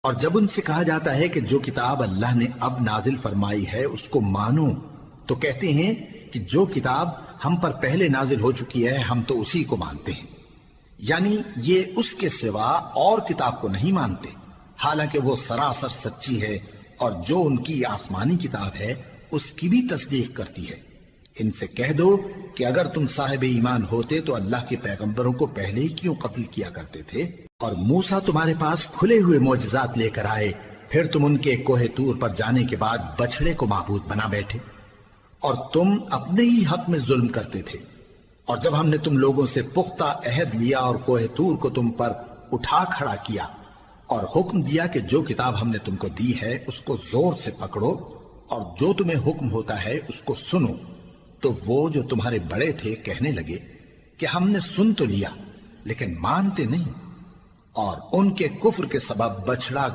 اور جب ان سے کہا جاتا ہے کہ جو کتاب اللہ نے اب نازل فرمائی ہے اس کو مانو، تو کہتے ہیں کہ جو کتاب ہم پر پہلے نازل ہو چکی ہے ہم تو اسی کو مانتے ہیں، یعنی یہ اس کے سوا اور کتاب کو نہیں مانتے، حالانکہ وہ سراسر سچی ہے، اور جو ان کی آسمانی کتاب ہے اس کی بھی تصدیق کرتی ہے۔ ان سے کہہ دو کہ اگر تم صاحب ایمان ہوتے تو اللہ کے پیغمبروں کو پہلے ہی کیوں قتل کیا کرتے تھے؟ اور موسیٰ تمہارے پاس کھلے ہوئے معجزات لے کر آئے، پھر تم ان کے کوہ طور پر جانے کے بعد بچڑے کو معبود بنا بیٹھے، اور تم اپنے ہی حق میں ظلم کرتے تھے۔ اور جب ہم نے تم لوگوں سے پختہ عہد لیا اور کوہ طور کو تم پر اٹھا کھڑا کیا اور حکم دیا کہ جو کتاب ہم نے تم کو دی ہے اس کو زور سے پکڑو اور جو تمہیں حکم ہوتا ہے اس کو سنو، تو وہ جو تمہارے بڑے تھے کہنے لگے کہ ہم نے سن تو لیا لیکن مانتے نہیں، اور ان کے کفر کے سبب بچڑا